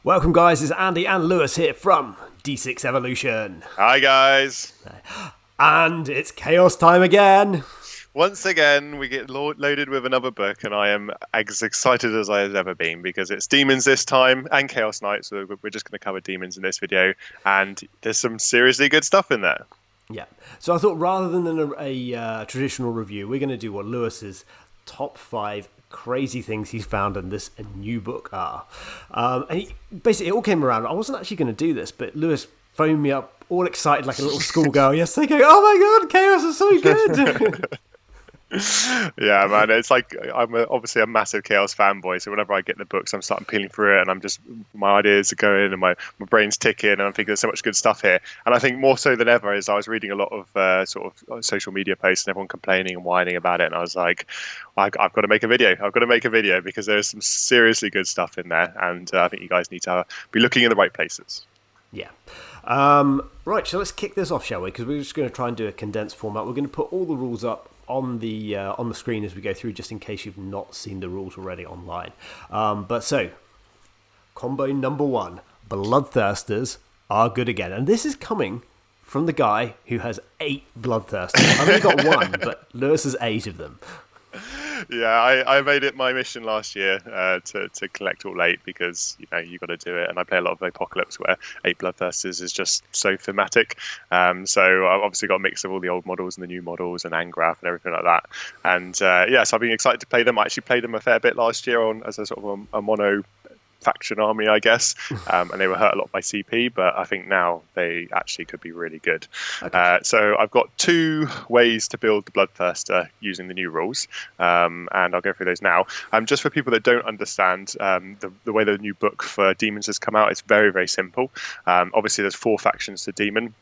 Welcome, guys. It's Andy and Lewis here from D6 Evolution. Hi, guys. And it's chaos time again. Once again, we get loaded with another book, and I am as excited as I have ever been because it's demons this time and Chaos Knight. So we're just going to cover demons in this video, and there's some seriously good stuff in there. Yeah. So I thought rather than a traditional review, we're going to do what Lewis's top 5 crazy things he's found in this new book are. And basically, it all came around. I wasn't actually going to do this, but Lewis phoned me up all excited like a little schoolgirl yesterday going, oh my God, Chaos is so good. Yeah, man, it's like I'm obviously a massive Chaos fanboy, so whenever I get the books, I'm starting peeling through it, and my ideas are going, and my brain's ticking, and I'm thinking there's so much good stuff here. And I think more so than ever is I was reading a lot of sort of social media posts and everyone complaining and whining about it, and I was like, I've got to make a video. I've got to make a video because there's some seriously good stuff in there, and I think you guys need to be looking in the right places. Yeah. Right, so let's kick this off, shall we? Because we're just going to try and do a condensed format. We're going to put all the rules up on the screen as we go through, just in case you've not seen the rules already online. But so, combo number 1, Bloodthirsters are good again. And this is coming from the guy who has 8 Bloodthirsters. I've only got 1, but Lewis has 8 of them. Yeah, I made it my mission last year to collect all 8 because you got to do it, and I play a lot of Apocalypse where 8 Bloodthirsters is just so thematic. So I've obviously got a mix of all the old models and the new models and Angrath and everything like that. And so I've been excited to play them. I actually played them a fair bit last year as a sort of a mono faction army, I guess, and they were hurt a lot by CP, but I think now they actually could be really good. Okay. So I've got 2 ways to build the Bloodthirster using the new rules, and I'll go through those now. Just for people that don't understand the way the new book for demons has come out, it's very, very simple. Obviously, there's 4 factions to demon.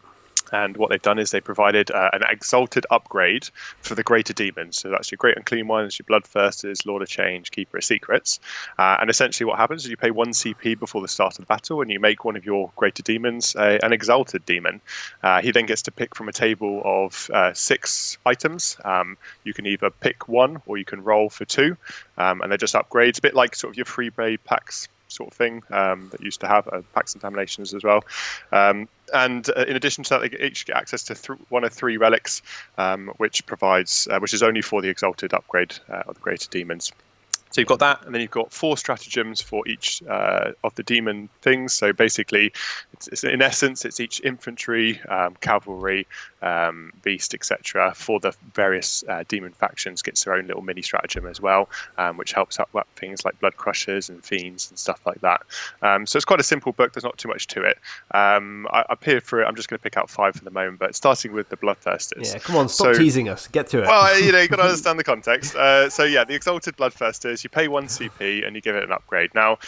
And what they've done is they provided an Exalted upgrade for the greater demons. So that's your great unclean ones, your Bloodthirsters, Lord of Change, Keeper of Secrets. And essentially what happens is you pay 1 CP before the start of the battle, and you make one of your greater demons an Exalted demon. He then gets to pick from a table of 6 items. You can either pick 1 or you can roll for 2. And they're just upgrades, a bit like sort of your free blade packs sort of thing that used to have packs and contaminations as well. And in addition to that, they each get access to one of 3 relics, which is only for the Exalted upgrade of the greater demons. So you've got that, and then you've got 4 stratagems for each of the demon things. So basically, it's in essence, it's each infantry, cavalry, beast, etc. for the various demon factions gets their own little mini stratagem as well, which helps up things like blood crushers and fiends and stuff like that. So it's quite a simple book. There's not too much to it. I peered through it. I'm just going to pick out 5 for the moment, but starting with the Bloodthirsters. Yeah, come on, stop teasing us. Get to it. Well, you've got to understand the context. The Exalted Bloodthirsters, you pay 1 CP and you give it an upgrade. Now,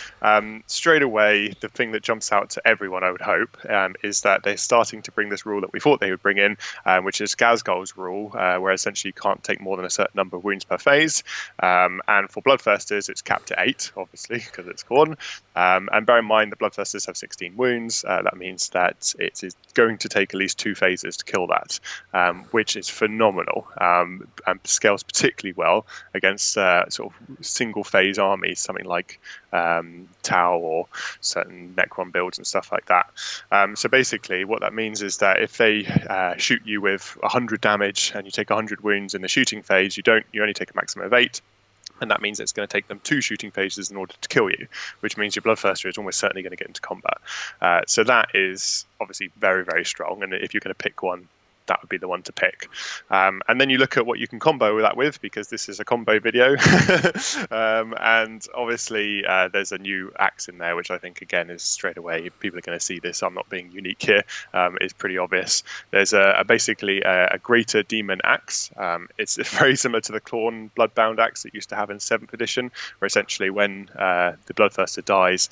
straight away, the thing that jumps out to everyone, I would hope, is that they're starting to bring this rule that we thought they would bring in, which is Gazgol's rule, where essentially you can't take more than a certain number of wounds per phase. And for Bloodthirsters, it's capped at 8, obviously, because it's Khorne. And bear in mind, the Bloodthirsters have 16 wounds. That means that it is going to take at least 2 phases to kill that, which is phenomenal, and scales particularly well against sort of single phase armies, something like Tau or certain Necron builds and stuff like that. So basically what that means is that if they shoot you with 100 damage and you take 100 wounds in the shooting phase, you only take a maximum of 8. And that means it's going to take them 2 shooting phases in order to kill you, which means your Bloodthirster is almost certainly going to get into combat. So that is obviously very, very strong. And if you're going to pick one, that would be the one to pick. And then you look at what you can combo that with, because this is a combo video. And obviously there's a new axe in there, which I think, again, is straight away, people are going to see this. I'm not being unique here. It's pretty obvious. There's basically a greater demon axe. It's very similar to the Khorne Bloodbound axe that used to have in 7th edition, where essentially when the Bloodthirster dies,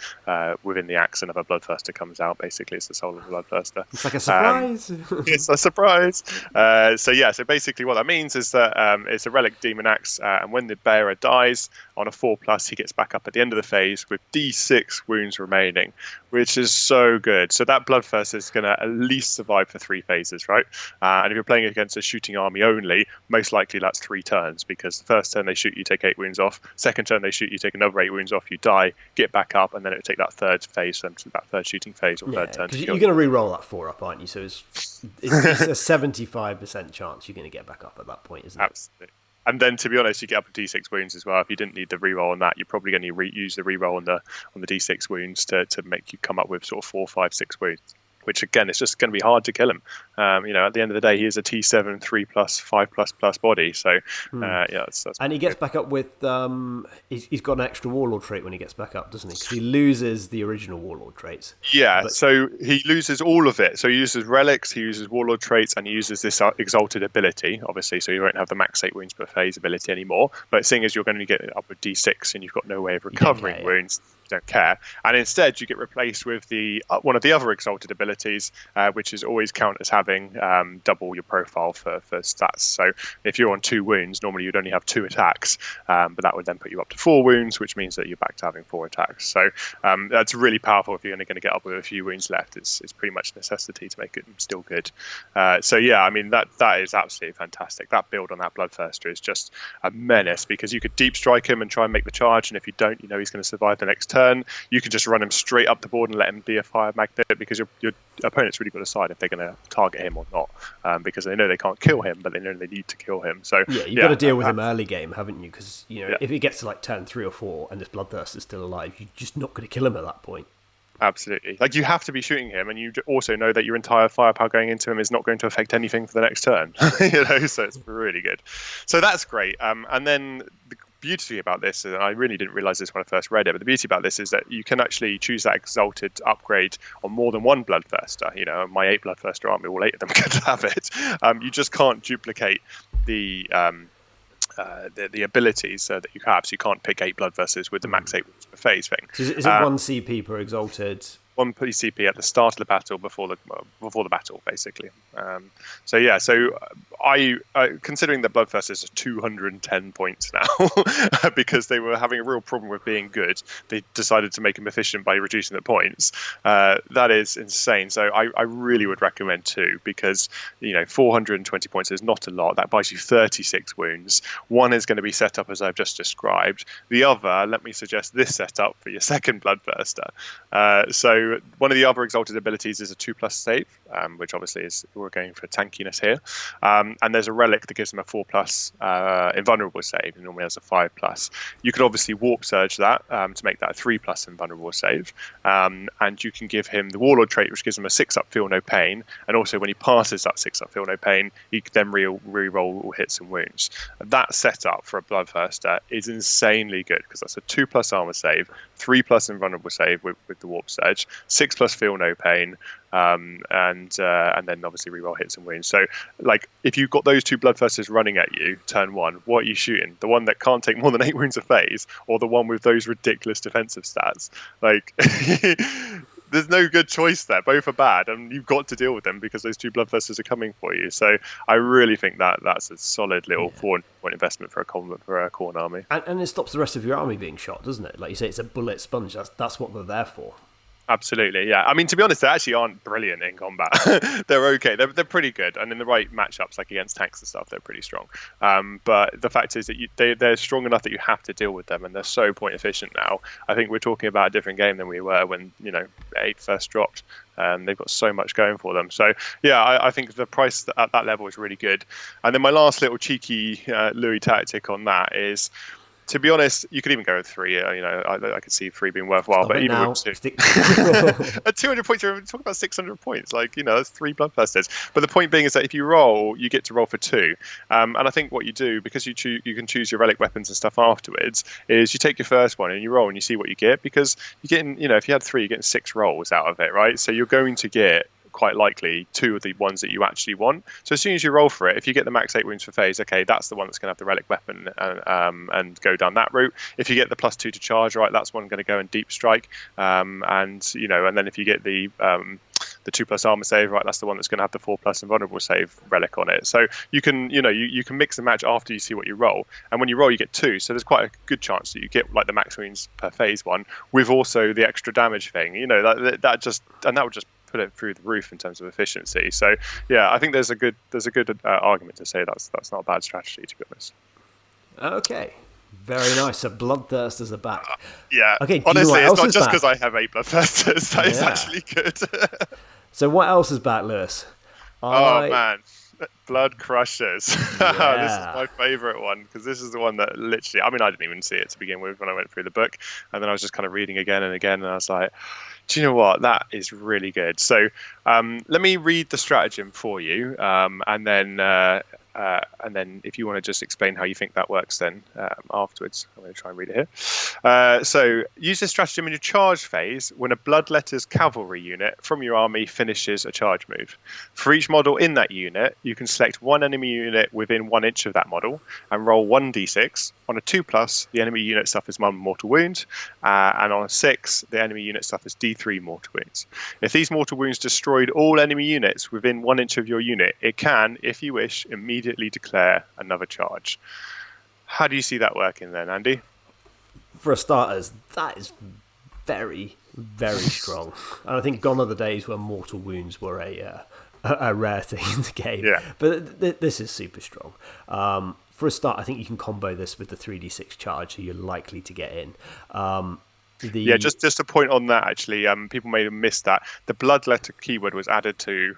within the axe, another Bloodthirster comes out. Basically, it's the soul of the Bloodthirster. It's like a surprise. It's a surprise. So basically what that means is that it's a relic demon axe, and when the bearer dies, On a 4+, he gets back up at the end of the phase with D6 wounds remaining, which is so good. So that Bloodthirster is going to at least survive for 3 phases, right? And if you're playing against a shooting army only, most likely that's 3 turns, because the first turn they shoot, you take 8 wounds off. Second turn they shoot, you take another 8 wounds off, you die, get back up, and then it would take that third phase, that third shooting phase or third turn. Because you're going to re-roll that 4 up, aren't you? So it's a 75% chance you're going to get back up at that point, isn't it? Absolutely. And then, to be honest, you get up to D6 wounds as well. If you didn't need the reroll on that, you're probably going to use the reroll on the D6 wounds to make you come up with sort of 4, 5, 6 wounds. Which again, it's just going to be hard to kill him. At the end of the day, he is a T7 3+, 5++ body. So that's and he gets back up with he's got an extra warlord trait when he gets back up, doesn't he? Because he loses the original warlord traits. Yeah, so he loses all of it. So he uses relics, he uses warlord traits, and he uses this exalted ability, obviously. So you won't have the max 8 wounds per phase ability anymore. But seeing as you're going to get up with D6 and you've got no way of recovering wounds. Don't care, and instead you get replaced with the one of the other exalted abilities, which is always count as having double your profile for stats. So if you're on 2 wounds, normally you'd only have 2 attacks, but that would then put you up to 4 wounds, which means that you're back to having 4 attacks. So that's really powerful if you're going to get up with a few wounds left. It's pretty much a necessity to make it still good. So yeah, I mean that is absolutely fantastic. That build on that Bloodthirster is just a menace, because you could deep strike him and try and make the charge, and if you don't, you know he's going to survive the next turn. You can just run him straight up the board and let him be a fire magnet, because your opponent's really got to decide if they're going to target him or not, because they know they can't kill him, but they know they need to kill him. So you've got to deal with him early game, haven't you? Because if he gets to like turn 3 or 4 and this Bloodthirster's still alive, you're just not going to kill him at that point. Absolutely. Like, you have to be shooting him, and you also know that your entire firepower going into him is not going to affect anything for the next turn. So it's really good. So that's great. And then the beauty about this, and I really didn't realize this when I first read it, but the beauty about this is that you can actually choose that exalted upgrade on more than one Bloodthirster. My 8 Bloodthirster army, all 8 of them could have it. You just can't duplicate the abilities that you have, so you can't pick 8 Bloodthirsters with the max 8 wounds per phase thing. So is it 1 CP per exalted? 1 CP at the start of the battle before the battle, basically. So I considering that Bloodthirsters are 210 points now, because they were having a real problem with being good, they decided to make them efficient by reducing the points. That is insane. So I really would recommend 2, because 420 points is not a lot. That buys you 36 wounds. One is going to be set up as I've just described. The other, let me suggest this setup for your second Bloodthirster. So one of the other exalted abilities is a 2+ save, which obviously is, we're going for tankiness here. And there's a relic that gives them a 4+ invulnerable save. It normally has a 5+. You could obviously warp surge that to make that a 3+ invulnerable save. And you can give him the warlord trait, which gives him a 6-up feel no pain. And also when he passes that 6-up feel no pain, he can then re-roll all hits and wounds. And that setup for a Bloodthirster is insanely good, because that's a 2+ armor save, 3+ invulnerable save with the warp surge, 6+ feel no pain, and then obviously reroll hits and wounds. So, like, if you've got those 2 Bloodthirsters running at you turn 1, what are you shooting? The one that can't take more than 8 wounds a phase, or the one with those ridiculous defensive stats? Like, there's no good choice there. Both are bad, and you've got to deal with them because those 2 Bloodthirsters are coming for you. So I really think that's a solid little 4-point investment for a Khorne army. And it stops the rest of your army being shot, doesn't it? Like you say, it's a bullet sponge. That's what they're there for. Absolutely, yeah. I mean, to be honest, they actually aren't brilliant in combat. They're okay. They're pretty good, and in the right matchups, like against tanks and stuff, they're pretty strong. But the fact is that they're strong enough that you have to deal with them, and they're so point efficient now. I think we're talking about a different game than we were when 8 first dropped. They've got so much going for them. So yeah, I think the price at that level is really good. And then my last little cheeky Louis tactic on that is, to be honest, you could even go with 3. I could see 3 being worthwhile, but even with 2, at 200 points, you're talking about 600 points. Like, that's 3 Bloodthirsters. But the point being is that if you roll, you get to roll for 2. And I think what you do, because you can choose your relic weapons and stuff afterwards, is you take your first one and you roll and you see what you get, because you're getting, if you had 3, you're getting 6 rolls out of it, right? So you're going to get quite likely 2 of the ones that you actually want. So as soon as you roll for it, if you get the max 8 wounds for phase, okay, that's the one that's going to have the relic weapon and go down that route. If you get the +2 to charge, right, that's one going to go and deep strike. And then if you get the the 2+ armor save, right? That's the one that's going to have the 4+ invulnerable save relic on it. So you can, you can mix and match after you see what you roll, and when you roll, you get 2. So there's quite a good chance that you get like the max wounds per phase one with also the extra damage thing. That would just put it through the roof in terms of efficiency. So yeah, I think there's a good argument to say that's not a bad strategy, to be honest. Okay. Very nice. So Bloodthirsters are back. Yeah. Okay. Honestly, it's not just because I have 8 Bloodthirsters. That is actually good. So what else is back, Lewis? Man, Blood Crushers. Yeah. This is my favourite one, because this is the one that literally, I didn't even see it to begin with when I went through the book, and then I was just kind of reading again and again, and I was like, do you know what? That is really good. So let me read the stratagem for you, and then if you want to just explain how you think that works then afterwards. I'm going to try and read it here. So use this stratagem in your charge phase when a Bloodletter's cavalry unit from your army finishes a charge move. For each model in that unit, you can select one enemy unit within 1 inch of that model and roll 1d6. On a 2+, the enemy unit suffers 1 mortal wound, and on a 6, the enemy unit suffers d3 mortal wounds. If these mortal wounds destroyed all enemy units within 1 inch of your unit, it can, if you wish, immediately declare another charge. How do you see that working then, Andy? For starters, that is very, very strong. And I think gone are the days where mortal wounds were a rare thing in the game. Yeah. But this is super strong. For a start, I think you can combo this with the 3d6 charge, so you're likely to get in. Just a point on that, actually, people may have missed that. The Bloodletter keyword was added to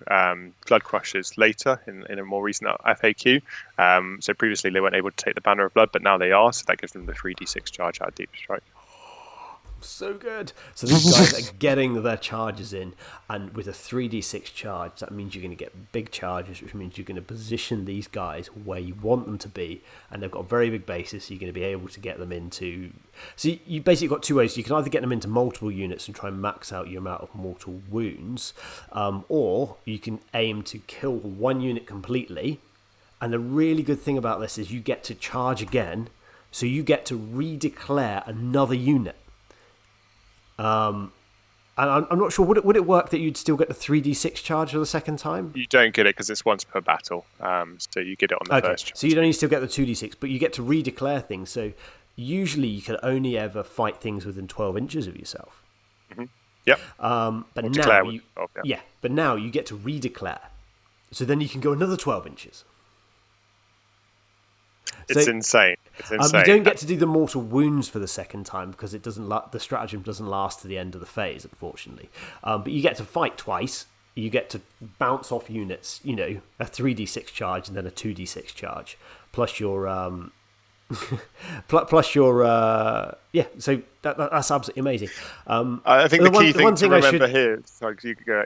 Blood Crushers later in a more recent FAQ. So previously they weren't able to take the Banner of Blood, but now they are, so that gives them the 3d6 charge out of Deep Strike. So good. So these guys are getting their charges in, and with a 3d6 charge, that means you're going to get big charges, which means you're going to position these guys where you want them to be, and they've got a very big basis, so you're going to be able to get them into... So you basically got 2 ways. You can either get them into multiple units and try and max out your amount of mortal wounds, or you can aim to kill 1 unit completely, and the really good thing about this is you get to charge again, so you get to redeclare another unit. And I'm not sure, would it work that you'd still get the 3d6 charge for the second time? You don't get it because it's once per battle, so you get it on the first charge. So you'd only still get the 2d6, but you get to redeclare things, so usually you can only ever fight things within 12 inches of yourself. Mm-hmm. Yep. But now you get to redeclare, so then you can go another 12 inches. It's insane. You don't get to do the mortal wounds for the second time because it doesn't. The stratagem doesn't last to the end of the phase, unfortunately. But you get to fight twice. You get to bounce off units. A 3d6 charge and then a 2d6 charge, plus your So that's absolutely amazing. I think the key thing to remember here. Sorry, you could go.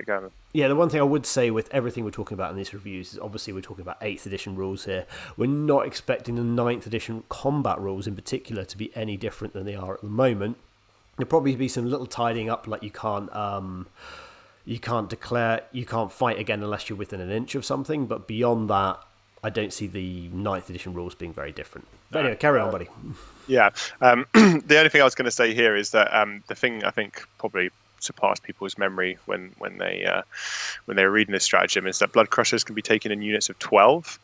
Yeah, the one thing I would say with everything we're talking about in these reviews is obviously we're talking about 8th edition rules here. We're not expecting the 9th edition combat rules in particular to be any different than they are at the moment. There'll probably be some little tidying up, like you can't fight again unless you're within an inch of something. But beyond that, I don't see the 9th edition rules being very different. But anyway, carry on, buddy. Yeah. The only thing I was going to say here is that the thing I think probably surpassed people's memory when they were reading this stratagem is that Blood Crushers can be taken in units of 12.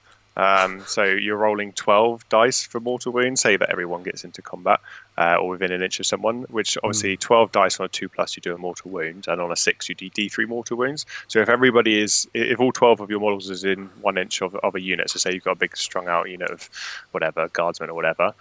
So you're rolling 12 dice for mortal wounds, say that everyone gets into combat or within an inch of someone, which obviously 12 dice on a 2+ you do a mortal wound, and on a 6 you do d3 mortal wounds. So if all 12 of your models is in 1 inch of a unit, so say you've got a big strung out unit of whatever, guardsmen or whatever,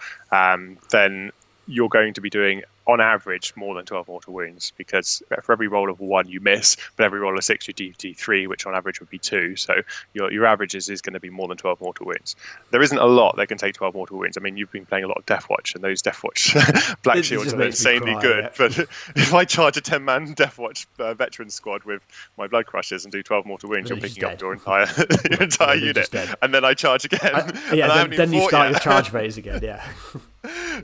then you're going to be doing, on average, more than 12 mortal wounds, because for every roll of 1 you miss, but every roll of 6 you d3, which on average would be 2. So your average is going to be more than 12 mortal wounds. There isn't a lot that can take 12 mortal wounds. I mean, you've been playing a lot of Deathwatch, and those Deathwatch Black Shields are insanely good. Yeah. But if I charge a 10-man Deathwatch veteran squad with my Blood Crushers and do 12 mortal wounds, you're picking up your entire unit, and then I charge again. Then you start your charge phase again. Yeah.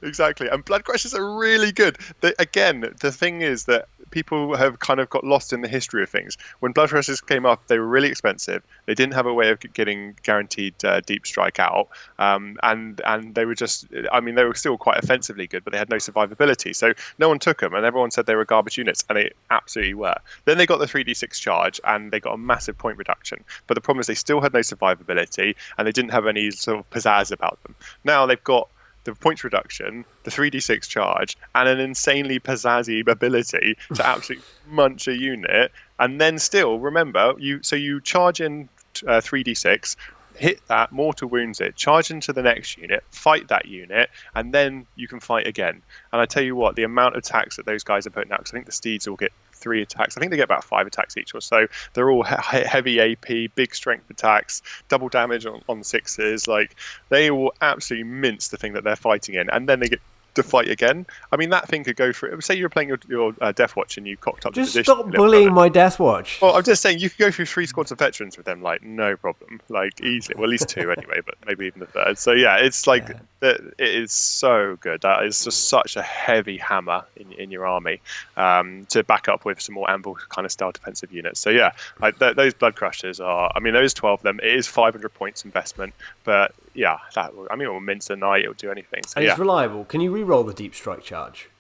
Exactly, and Blood Crushers are really good. The thing is that people have kind of got lost in the history of things. When Bloodthirsters came up, they were really expensive. They didn't have a way of getting guaranteed deep strike out, and they were just, I mean, they were still quite offensively good, but they had no survivability. So no one took them, and everyone said they were garbage units, and they absolutely were. Then they got the 3d6 charge, and they got a massive point reduction. But the problem is they still had no survivability, and they didn't have any sort of pizzazz about them. Now they've got the points reduction, the 3d6 charge, and an insanely pizzazzy ability to absolutely munch a unit. And then still, remember, you charge in 3d6, hit that, mortal wounds it, charge into the next unit, fight that unit, and then you can fight again. And I tell you what, the amount of attacks that those guys are putting out, because I think the steeds will get 3 attacks. I think they get about 5 attacks each or so. They're all heavy AP, big strength attacks, double damage on sixes. Like, they will absolutely mince the thing that they're fighting in, and then they get to fight again. I mean, that thing could go for. Say you were playing your Death Watch and you cocked up. Just stop bullying my Death Watch. Well, I'm just saying you could go through 3 squads of veterans with them, like, no problem, like, easily. Well, at least 2 anyway, but maybe even the 3rd. So yeah, it's like it is so good. That is just such a heavy hammer in your army to back up with some more amble kind of style defensive units. So yeah, like those Blood Crushers are. I mean, there is 12 of them. It is 500 points investment, but yeah, it will mince a knight. It will do anything. So, and it's reliable. Can you re-roll the deep strike charge?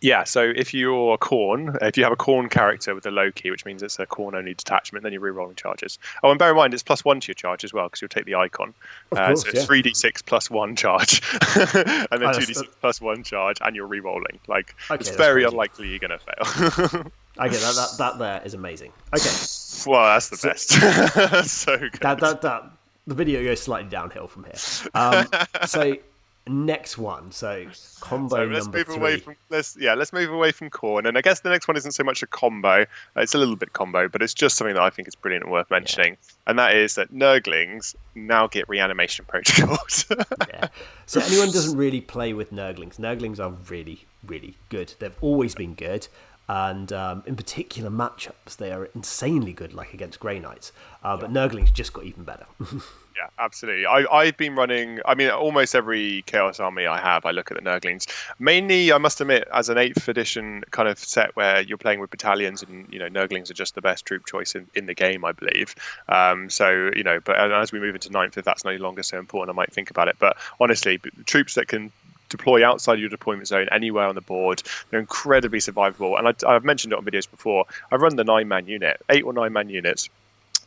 Yeah, so if you're a Khorne, if you have a Khorne character with a low key, which means it's a Khorne only detachment, then you're re-rolling charges. Oh, and bear in mind, it's +1 to your charge as well, because you'll take the icon. Of course, so it's 3d6 +1 charge, and then 2d6 +1 charge, and you're re-rolling. Like, it's very unlikely you're going to fail. Okay, that there is amazing. Okay. Well, that's the best. So good. The video goes slightly downhill from here. So next one, combo number 3. Let's move away from Khorne, and I guess the next one isn't so much a combo. It's a little bit combo, but it's just something that I think is brilliant and worth mentioning, and that is that Nurglings now get reanimation protocols. Yeah. So anyone doesn't really play with Nurglings. Nurglings are really, really good. They've always been good. And in particular matchups, they are insanely good, like against Grey Knights. But Nurglings just got even better. Yeah, absolutely. I've been running, I mean, almost every Chaos army I have, I look at the Nurglings. Mainly, I must admit, as an 8th edition kind of set where you're playing with battalions and, Nurglings are just the best troop choice in the game, I believe. But as we move into 9th, if that's no longer so important, I might think about it. But honestly, troops that can deploy outside your deployment zone anywhere on the board, they're incredibly survivable. And I've mentioned it on videos before. I run the 9-man unit, 8 or 9-man units,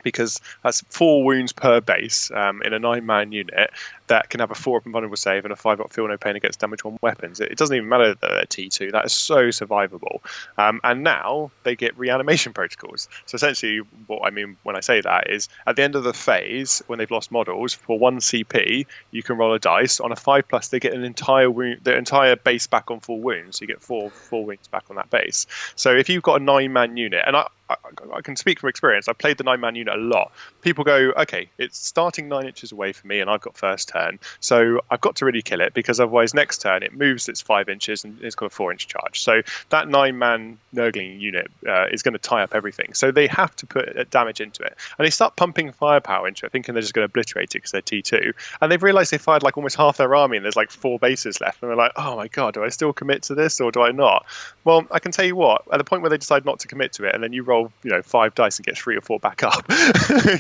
because that's 4 wounds per base in a 9-man unit that can have a 4 up and vulnerable save and a 5 up feel no pain against damage on weapons. It doesn't even matter that they're T2. That is so survivable. And now they get reanimation protocols. So essentially what I mean when I say that is at the end of the phase, when they've lost models, for 1 CP, you can roll a dice. On a 5+, they get an entire wound, the entire base back on full wounds. So you get 4 wounds back on that base. So if you've got a 9-man unit, and I can speak from experience, I've played the 9-man unit a lot. People go, okay, it's starting 9 inches away from me and I've got first turn. So I've got to really kill it, because otherwise next turn it moves its 5 inches and it's got a 4-inch charge. So that 9-man Nurgling unit is going to tie up everything. So they have to put damage into it. And they start pumping firepower into it, thinking they're just going to obliterate it because they're T2. And they've realized they fired like almost half their army and there's like 4 bases left. And they're like, oh my God, do I still commit to this or do I not? Well, I can tell you what, at the point where they decide not to commit to it and then you roll, 5 dice and get 3 or 4 back up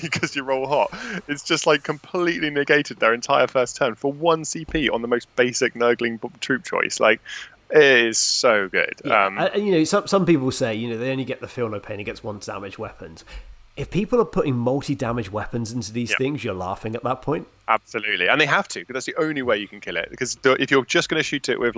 because you roll hot, it's just like completely negated their entire first turn for 1 CP on the most basic Nurgling troop choice. Like, it is so good. Yeah. Some people say, they only get the feel no pain against 1 damage weapons. If people are putting multi-damage weapons into these things, you're laughing at that point. Absolutely, and they have to, because that's the only way you can kill it. Because if you're just going to shoot it with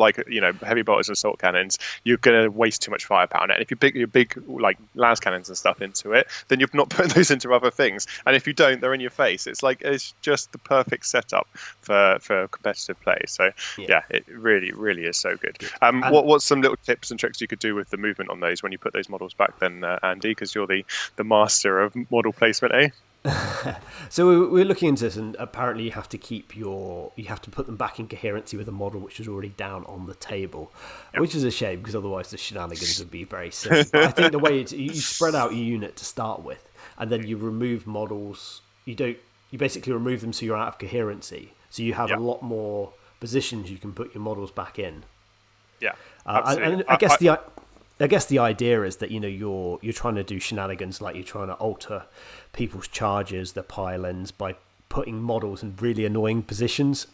heavy bolters and assault cannons, you're going to waste too much firepower on it. And if you pick your big like las cannons and stuff into it, then you're not putting those into other things. And if you don't, they're in your face. It's just the perfect setup for competitive play. So it really, really is so good. What's some little tips and tricks you could do with the movement on those when you put those models back then, Andy? Because you're the master of model placement, eh? So we're looking into this, and apparently you have to put them back in coherency with a model which is already down on the table, which is a shame, because otherwise the shenanigans would be very silly. But I think the way you spread out your unit to start with, and then you remove models. You basically remove them so you're out of coherency. So you have a lot more positions you can put your models back in. Yeah, and I guess I guess the idea is that you're trying to do shenanigans, like you're trying to alter people's charges, their pile-ins, by putting models in really annoying positions.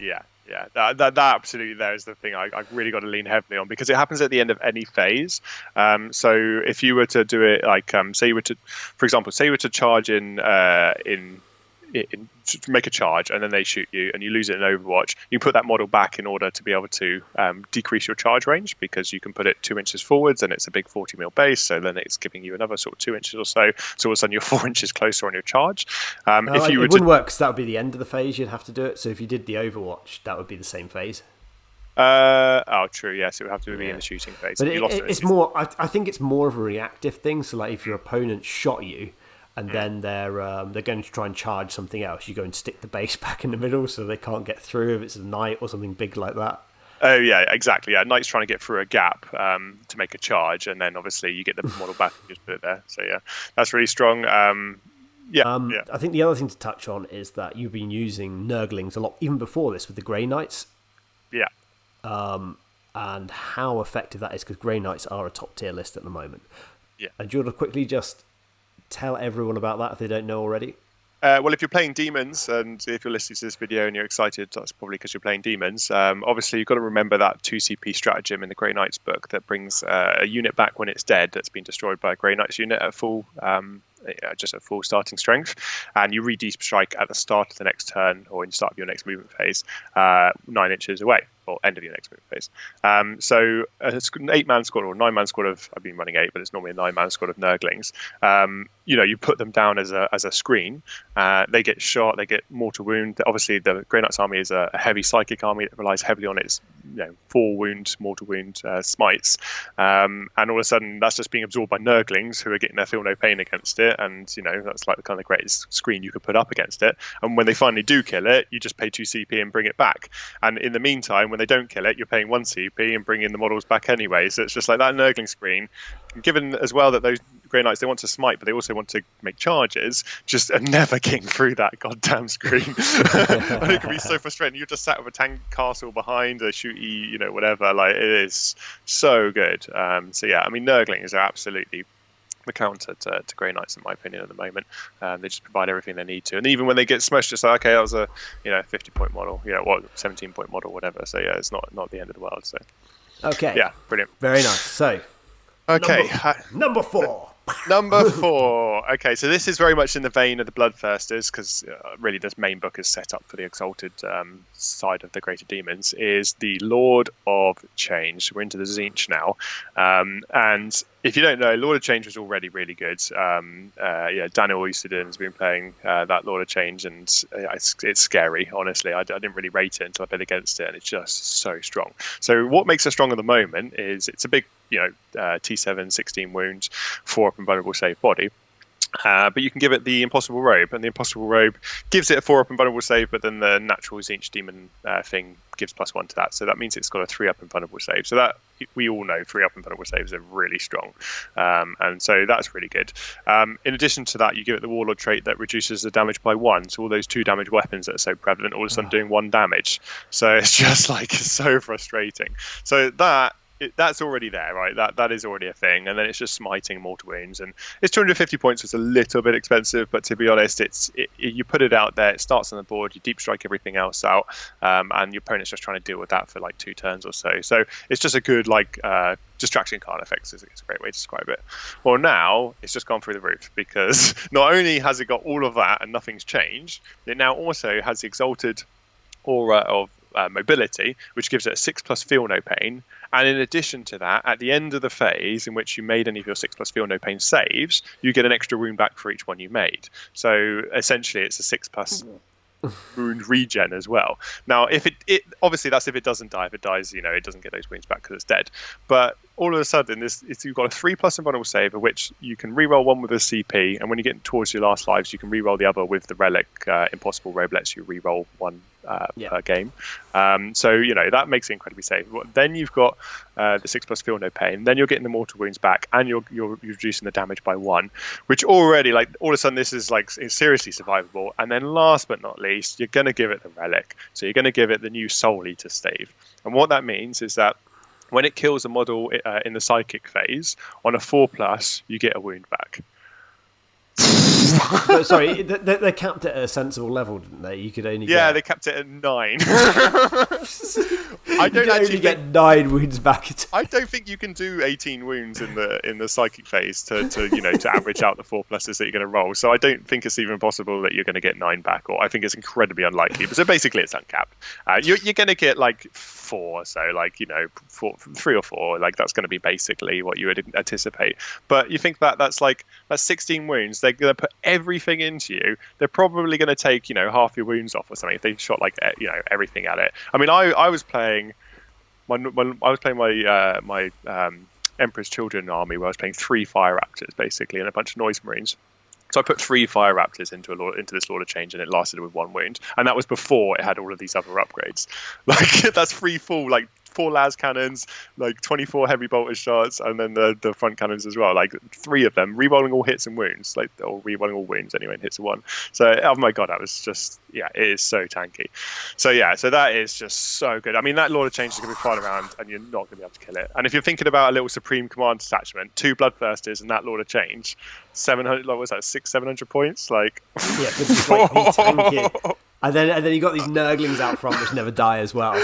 Yeah, yeah, that absolutely there is the thing I've really got to lean heavily on, because it happens at the end of any phase. So if you were to do it like, say you were to, for example, say you were to charge in to make a charge, and then they shoot you and you lose it in Overwatch, you put that model back in order to be able to decrease your charge range, because you can put it 2 inches forwards and it's a big 40 mil base, so then it's giving you another sort of 2 inches or so, so all of a sudden you're 4 inches closer on your charge. If you it wouldn't work, because that would be the end of the phase. You'd have to do it. So if you did the Overwatch, that would be the same phase. True, yes, it would have to be in the shooting phase. But it's more, I think it's more of a reactive thing. So like if your opponent shot you and then they're going to try and charge something else, you go and stick the base back in the middle so they can't get through, if it's a knight or something big like that. Oh yeah, exactly. Yeah, knight's trying to get through a gap to make a charge, and then obviously you get the model back and just put it there. So yeah, that's really strong. Yeah. I think the other thing to touch on is that you've been using Nurglings a lot, even before this, with the Grey Knights. Yeah. And how effective that is, because Grey Knights are a top tier list at the moment. Yeah. And do you want to quickly just tell everyone about that if they don't know already? Well, if you're playing demons, and if you're listening to this video and you're excited, that's probably because you're playing demons. Obviously, you've got to remember that 2CP stratagem in the Grey Knights book that brings a unit back when it's dead that's been destroyed by a Grey Knights unit at full, just at full starting strength, and you re-deep strike at the start of the next turn or in the start of your next movement phase, 9 inches away, or end of your next movement phase. So it's an 8-man squad or 9-man squad of, I've been running 8, but it's normally a 9-man squad of Nurglings. You put them down as a screen. They get shot, they get mortal wound. Obviously, the Grey Knights army is a heavy psychic army that relies heavily on its 4 wound, mortal wound smites. And all of a sudden, that's just being absorbed by Nurglings who are getting their feel no pain against it. And, that's like the kind of greatest screen you could put up against it. And when they finally do kill it, you just pay 2 CP and bring it back. And in the meantime, when they don't kill it, you're paying 1 CP and bringing the models back anyway. So it's just like that Nurgling screen. Given as well that those Grey Knights, they want to smite, but they also want to make charges, just are never getting through that goddamn screen. And it can be so frustrating. You're just sat with a tank castle behind, a shooty, whatever. Like, it is so good. So yeah, I mean, Nurglings are absolutely the counter to Grey Knights, in my opinion, at the moment. They just provide everything they need to, and even when they get smushed, it's like, okay, that was a 50-point model, 17-point model, whatever. So yeah, it's not the end of the world. So okay, yeah, brilliant, very nice. So okay, number 4. Number 4. Okay, so this is very much in the vein of the Bloodthirsters, because really this main book is set up for the Exalted side of the Greater Demons, is the Lord of Change. We're into the Tzeentch now. And if you don't know, Lord of Change was already really good. Daniel Eusterdon has been playing that Lord of Change, and it's scary, honestly. I didn't really rate it until I played against it, and it's just so strong. So what makes it strong at the moment is it's a big T7, 16 wounds, 4 up and vulnerable save body. But you can give it the Impossible Robe, and the Impossible Robe gives it a 4 up and vulnerable save, but then the natural Tzeentch demon thing gives +1 to that. So that means it's got a 3 up and vulnerable save. So that, we all know 3 up and vulnerable saves are really strong. And so that's really good. In addition to that, you give it the Warlord trait that reduces the damage by 1. So all those 2 damage weapons that are so prevalent, all of a sudden doing 1 damage. So it's just like, it's so frustrating. So that's already there, right? That is already a thing, and then it's just smiting mortal wounds, and it's 250 points. So it's a little bit expensive, but to be honest, you put it out there, it starts on the board, you deep strike everything else out, and your opponent's just trying to deal with that for like 2 turns or so. So it's just a good distraction card effects is a great way to describe it. Well, now it's just gone through the roof, because not only has it got all of that and nothing's changed, it now also has the Exalted aura of mobility, which gives it a 6+ feel no pain. And in addition to that, at the end of the phase in which you made any of your 6+ feel no pain saves, you get an extra wound back for each one you made. So essentially it's a 6+ wound regen as well. Now, if it obviously that's if it doesn't die. If it dies, it doesn't get those wounds back because it's dead. But all of a sudden, you've got a 3+ invulnerable save, of which you can reroll one with a CP, and when you get towards your last lives, you can reroll the other with the relic. Impossible Robe lets you reroll one per game. So that makes it incredibly safe. Then you've got the 6+ feel no pain. Then you're getting the mortal wounds back, and you're reducing the damage by 1, which already, like, all of a sudden this is like, it's seriously survivable. And then last but not least, you're going to give it the relic. So you're going to give it the new Soul Eater stave. And what that means is that When it kills a model in the psychic phase, on a 4+, you get a wound back. But sorry, they capped it at a sensible level, didn't they? You could only they kept it at 9. I don't actually get 9 wounds back. I don't think you can do 18 wounds in the psychic phase to average out the 4+s that you're going to roll. So I don't think it's even possible that you're going to get 9 back, or I think it's incredibly unlikely. But so basically, it's uncapped. You're going to get like 4, so like 3 or 4. Like that's going to be basically what you would anticipate. But you think that's 16 wounds. They're going to put everything into you. They're probably going to take half your wounds off or something if they shot everything at it. I mean, I was playing my Emperor's Children army where I was playing 3 Fire Raptors basically and a bunch of Noise Marines. So I put 3 Fire Raptors into this Lord of Change, and it lasted with 1 wound. And that was before it had all of these other upgrades. Like that's 3 full 4 las cannons, 24 heavy bolter shots, and then the front cannons as well. 3 of them, rerolling all hits and wounds, or rerolling all wounds anyway, and hits of 1. So oh my god, that was just it is so tanky. So that is just so good. I mean, that Lord of Change is going to be flying around, and you're not going to be able to kill it. And if you're thinking about a little Supreme Command detachment, 2 Bloodthirsters and that Lord of Change, 700, what was that, 600-700 points? Yeah, but just tanky. And then you got these Nurglings out front which never die as well.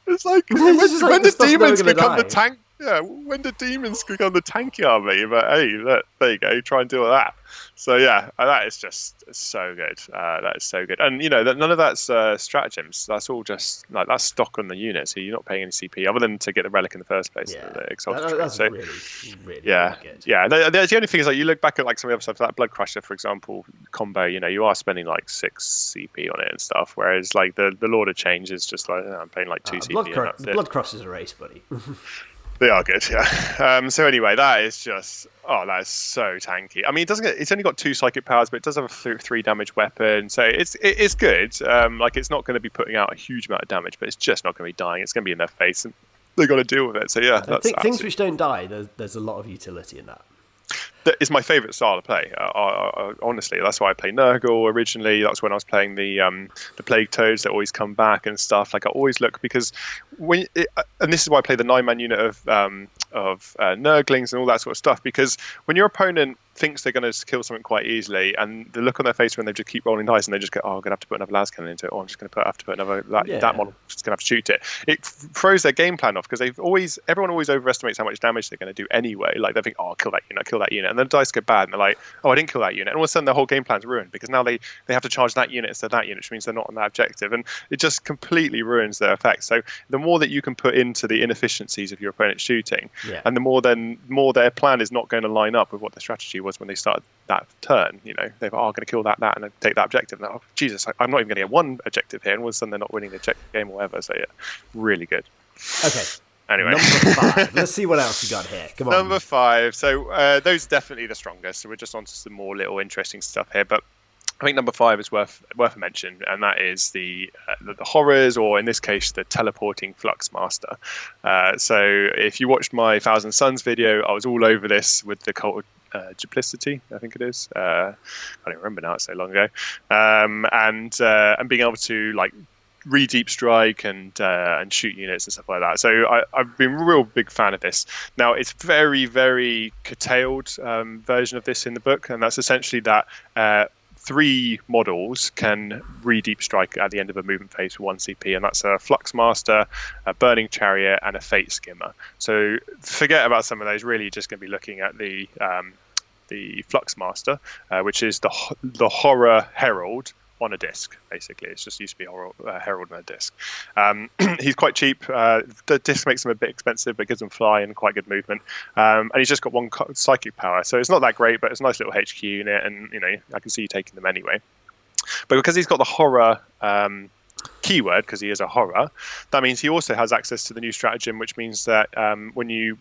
It's like when the demons become the tank. Yeah, when the demons become the tanky army. But hey, there you go. Try and deal with that. So that is just so good. That is so good. And none of that's stratagems. That's all just that's stock on the unit. So you're not paying any CP other than to get the relic in the first place. Yeah, the Exalted. That's so, really good. Yeah. The only thing is you look back at some of the other stuff, that Blood Crusher, for example, combo. You are spending 6 CP on it and stuff. Whereas the Lord of Change is just I'm paying 2 CP. Blood Crush is a race, buddy. They are good, yeah. So anyway, that is so tanky. I mean, it's only got 2 psychic powers, but it does have a 3 damage weapon, so it's good. It's not going to be putting out a huge amount of damage, but it's just not going to be dying. It's going to be in their face, and they've got to deal with it. So I think things which don't die, there's a lot of utility in that. That is my favourite style to play. Honestly, that's why I played Nurgle originally. That's when I was playing the Plague Toads that always come back and stuff. I always look, because and this is why I play the 9-man unit of Nurglings and all that sort of stuff. Because when your opponent thinks they're going to kill something quite easily, and the look on their face when they just keep rolling dice and they just go, "Oh, I'm going to have to put another las cannon into it. Oh, I'm just going to have to put another that model. Just going to have to shoot it." It throws their game plan off, because everyone always overestimates how much damage they're going to do anyway. They think, "Oh, I'll kill that unit," and then the dice go bad, and they're like, "Oh, I didn't kill that unit," and all of a sudden their whole game plan's ruined, because now they have to charge that unit instead of that unit, which means they're not on that objective, and it just completely ruins their effect. So the more that you can put into the inefficiencies of your opponent's shooting, and the more their plan is not going to line up with what the strategy was when they started that turn. They're going to kill that and then take that objective, and Jesus, I'm not even going to get 1 objective here, and all of a sudden they're not winning the game or whatever. So really good. Okay. Anyway, number 5. Let's see what else we got here. Come on. Number 5. So those are definitely the strongest. So we're just on to some more little interesting stuff here, but I think number 5 is worth a mention, and that is the horrors, or in this case, the teleporting fluxmaster. So if you watched my Thousand Suns video, I was all over this with the cult of duplicity, I think it is. I can't even remember now; it's so long ago. And being able to re-deep strike and shoot units and stuff like that. So I've been a real big fan of this. Now, it's very, very curtailed version of this in the book, and that's essentially that 3 models can re-deep strike at the end of a movement phase for 1 CP, and that's a Fluxmaster, a Burning Chariot, and a Fate Skimmer. So forget about some of those. Really, just going to be looking at the Fluxmaster, which is the Horror Herald on a disc. Basically, it's just used to be Herald on a disc. He's quite cheap. The disc makes him a bit expensive, but gives him fly and quite good movement. And he's just got 1 psychic power, so it's not that great, but it's a nice little HQ unit, and I can see you taking them anyway. But because he's got the horror keyword, because he is a horror, that means he also has access to the new stratagem, which means that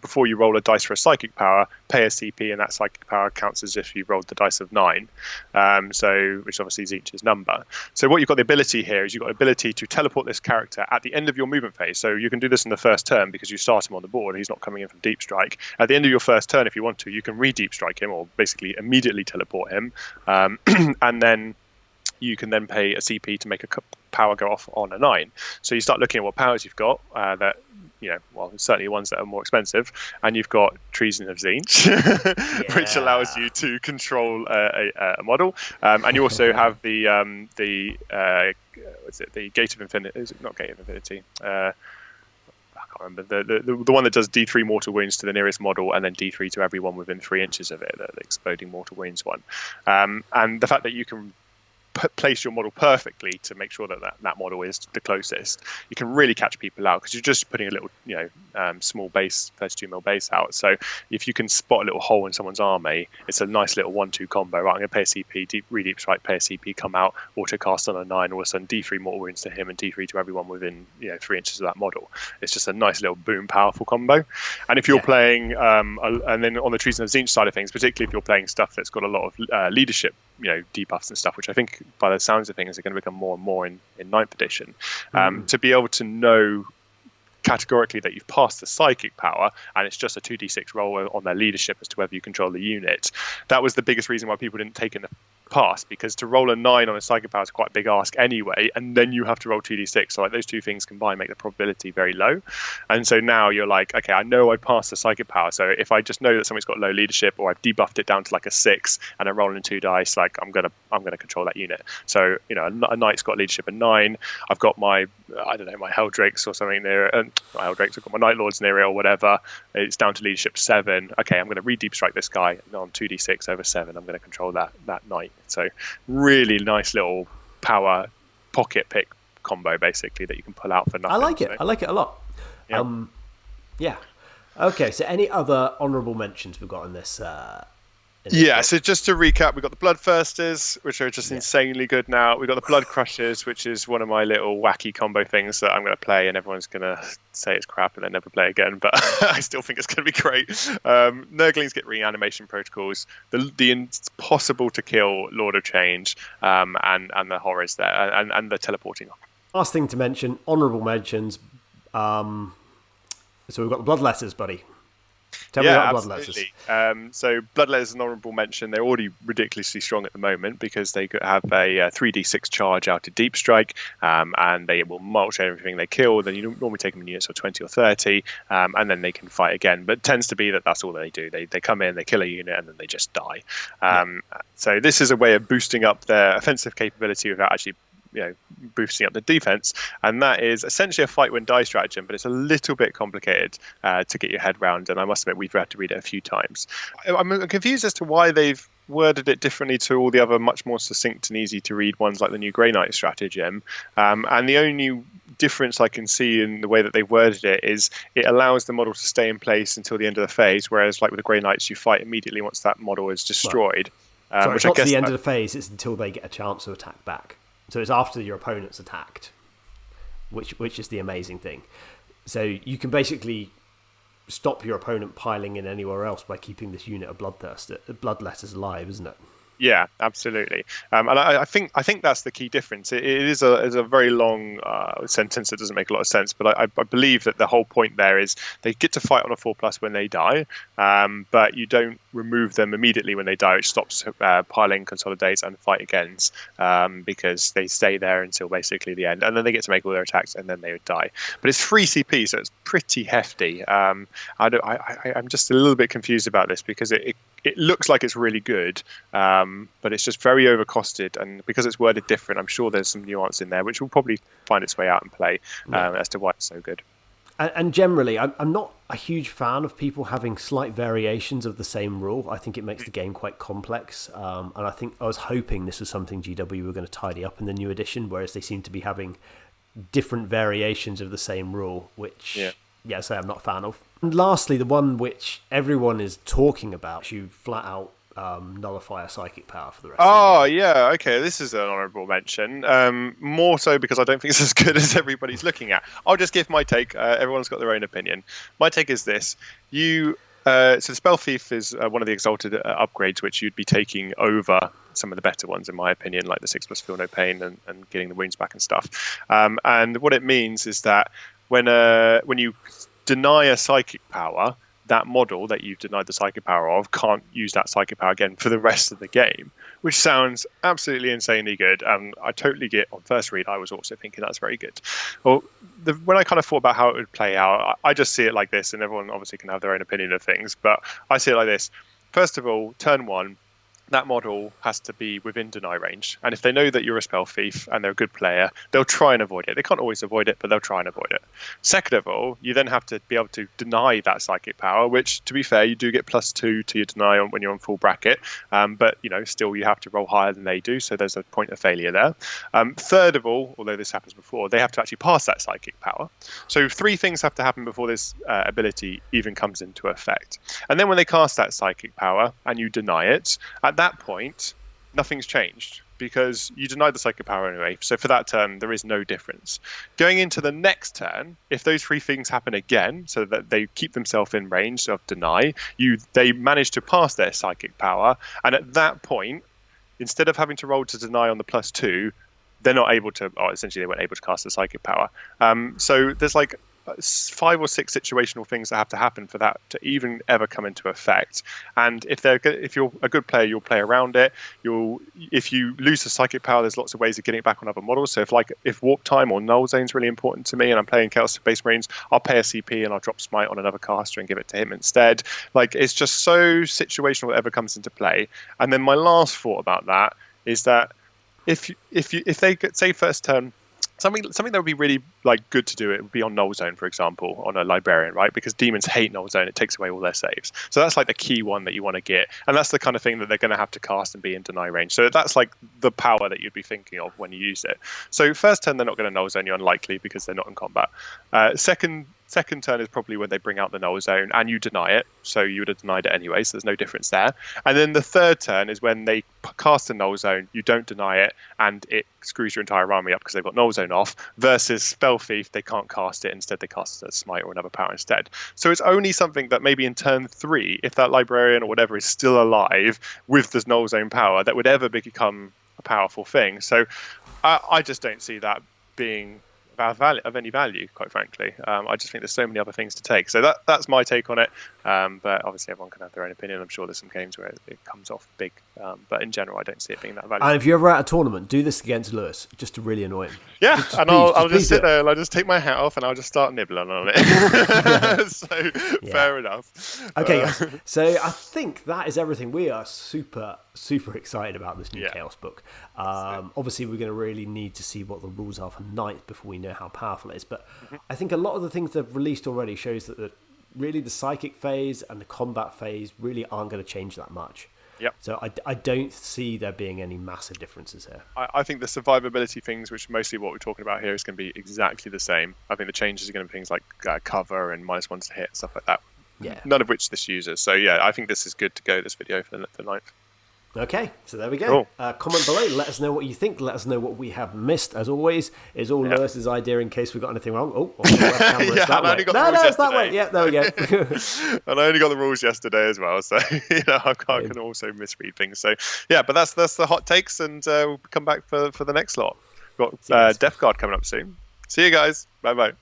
before you roll a dice for a psychic power, pay a CP, and that psychic power counts as if you rolled the dice of 9, which obviously is each's number. So what you've got the ability here is you've got the ability to teleport this character at the end of your movement phase. So you can do this in the first turn because you start him on the board, he's not coming in from deep strike. At the end of your first turn, if you want to, you can re-deep strike him, or basically immediately teleport him, and then you can then pay a CP to make a power go off on a 9. So you start looking at what powers you've got that certainly ones that are more expensive, and you've got Treason of Tzeentch, which allows you to control a model, and you also have the Gate of Infinity. Is it not Gate of Infinity? I can't remember the one that does D3 mortal wounds to the nearest model, and then D3 to everyone within 3 inches of it. The exploding mortal wounds one, and the fact that you can place your model perfectly to make sure that model is the closest, you can really catch people out, because you're just putting a little small base 32 mil base out. So if you can spot a little hole in someone's army, it's a nice little 1-2 combo. Right, I'm going to pay a CP, re-deep strike, pay a CP, come out, auto cast on a 9, all of a sudden D3 mortal wounds to him and D3 to everyone within 3 inches of that model. It's just a nice little boom powerful combo. And if you're playing and then on the Treason of Tzeentch side of things, particularly if you're playing stuff that's got a lot of leadership debuffs and stuff, which I think by the sounds of things are going to become more and more in 9th edition, to be able to know categorically that you've passed the psychic power and it's just a 2d6 roll on their leadership as to whether you control the unit. That was the biggest reason why people didn't take in the past, because to roll a 9 on a psychic power is quite a big ask anyway, and then you have to roll 2d6, so like those two things combined make the probability very low. And so now you're like, okay, I know I passed the psychic power, so if I just know that somebody's got low leadership, or I've debuffed it down to like a 6 and I'm rolling 2 dice, like I'm gonna control that unit. So a knight's got leadership of 9, I've got my my Helldrakes or something near, my Helldrakes, I've got my Night Lords near it or whatever, it's down to leadership 7. Okay, I'm going to re-deep strike this guy, and on 2d6 over 7 I'm going to control that knight. So really nice little power pocket pick combo basically that you can pull out for nothing. I like it. I like it a lot. Yeah. Okay, so any other honourable mentions we've got in this? So just to recap, we've got the Bloodthirsters, which are just insanely good now. We've got the Blood Crushers, which is one of my little wacky combo things that I'm going to play, and everyone's going to say it's crap and then never play again, but I still think it's going to be great. Nurglings get reanimation protocols, the impossible to kill Lord of Change, and the horrors there, and the teleporting. Last thing to mention, honourable mentions. So we've got the Bloodletters, buddy. Tell me about Bloodletters. So Bloodletters is an honourable mention. They're already ridiculously strong at the moment because they have a 3d6 charge out to deep strike, and they will mulch everything they kill. Then you normally take them in units of 20 or 30, and then they can fight again. But it tends to be that's all they do. They come in, they kill a unit, and then they just die. So this is a way of boosting up their offensive capability without actually boosting up the defense, and that is essentially a fight when die stratagem, but it's a little bit complicated to get your head round, and I must admit we've had to read it a few times. I'm confused as to why they've worded it differently to all the other much more succinct and easy to read ones like the new Grey Knight stratagem, and the only difference I can see in the way that they've worded it is it allows the model to stay in place until the end of the phase, whereas like with the Grey Knights you fight immediately once that model is destroyed. So it's not to the end of the phase, it's until they get a chance to attack back. So it's after your opponent's attacked, which is the amazing thing. So you can basically stop your opponent piling in anywhere else by keeping this unit of Bloodletters alive, isn't it? Yeah, absolutely. And I think that's the key difference. It is a very long sentence that doesn't make a lot of sense, but I believe that the whole point there is they get to fight on a 4+ when they die, but you don't remove them immediately when they die, which stops piling, consolidates, and fight against, because they stay there until basically the end, and then they get to make all their attacks, and then they would die. But it's free CP, so it's pretty hefty. I'm just a little bit confused about this because it looks like it's really good, but it's just very overcosted, and because it's worded different, I'm sure there's some nuance in there which will probably find its way out and play as to why it's so good. And generally, I'm not a huge fan of people having slight variations of the same rule. I think it makes the game quite complex, and I was hoping this was something GW were going to tidy up in the new edition, whereas they seem to be having different variations of the same rule, which I'm not a fan of. And lastly, the one which everyone is talking about, you flat out nullify a psychic power for the rest of the game. Okay, this is an honourable mention, more so because I don't think it's as good as everybody's looking at. I'll just give my take. Everyone's got their own opinion. My take is this: so the Spell Thief is one of the Exalted upgrades which you'd be taking over some of the better ones in my opinion, like the 6+ Feel No Pain and getting the wounds back and stuff, and what it means is that when you deny a psychic power, that model that you've denied the psychic power of can't use that psychic power again for the rest of the game, which sounds absolutely insanely good. And I totally get, on first read, I was also thinking that's very good. Well, when I kind of thought about how it would play out, I just see it like this, and everyone obviously can have their own opinion of things, but I see it like this. First of all, turn 1, that model has to be within deny range. And if they know that you're a spell thief and they're a good player, they'll try and avoid it. They can't always avoid it, but they'll try and avoid it. Second of all, you then have to be able to deny that psychic power, which, to be fair, you do get +2 to your deny when you're on full bracket. But, still you have to roll higher than they do, so there's a point of failure there. Third of all, although this happens before, they have to actually pass that psychic power. So 3 things have to happen before this ability even comes into effect. And then when they cast that psychic power and you deny it, at that point, nothing's changed because you denied the psychic power anyway. So for that turn, there is no difference. Going into the next turn, if those 3 things happen again, so that they keep themselves in range of deny, they manage to pass their psychic power, and at that point, instead of having to roll to deny on the +2, they're not able to, or essentially they weren't able to cast the psychic power. So there's like 5 or 6 situational things that have to happen for that to even ever come into effect. And if you're a good player, you'll play around it. If you lose the psychic power, there's lots of ways of getting it back on other models. So if warp time or null zone is really important to me and I'm playing Chaos Space Marines, I'll pay a CP and I'll drop Smite on another caster and give it to him instead. Like, it's just so situational whatever comes into play. And then my last thought about that is that if they say first turn, something that would be really good to do, it would be on null zone, for example, on a librarian, right? Because demons hate null zone; it takes away all their saves. So that's like the key one that you want to get, and that's the kind of thing that they're going to have to cast and be in deny range. So that's like the power that you'd be thinking of when you use it. So first turn, they're not going to null zone you, unlikely, because they're not in combat. Second turn is probably when they bring out the null zone and you deny it, so you would have denied it anyway, so there's no difference there. And then the third turn is when they cast a null zone, you don't deny it, and it screws your entire army up because they've got null zone off, versus Spell Thief, they can't cast it, instead they cast a Smite or another power instead. So it's only something that maybe in turn 3, if that librarian or whatever is still alive with this null zone power, that would ever become a powerful thing. So I just don't see that being of any value, quite frankly. I just think there's so many other things to take. So that's my take on it. But obviously everyone can have their own opinion. I'm sure there's some games where it comes off big. But in general, I don't see it being that valuable. And if you're ever at a tournament, do this against Lewis, just to really annoy him. Yeah, I'll just sit there and I'll just take my hat off and I'll just start nibbling on it. So, fair enough. Okay, guys. So I think that is everything. We are super, super excited about this new Chaos book. Obviously, we're going to really need to see what the rules are for Knight before we know how powerful it is. But I think a lot of the things they've released already shows that really the psychic phase and the combat phase really aren't going to change that much. Yep. So I don't see there being any massive differences here. I think the survivability things, which mostly what we're talking about here, is going to be exactly the same. I think the changes are going to be things like cover and -1 to hit and stuff like that. Yeah. None of which this uses. So I think this is good to go, this video, for Ninth. Okay, so there we go. Cool. Comment below, let us know what you think. Let us know what we have missed. As always, is all Lewis's idea in case we got anything wrong. Oh, I only got the rules it's that way. Yeah, there we go. And I only got the rules yesterday as well, so I can also misread things. So but that's the hot takes, and we'll come back for the next lot. We've got Death Guard coming up soon. See you guys. Bye bye.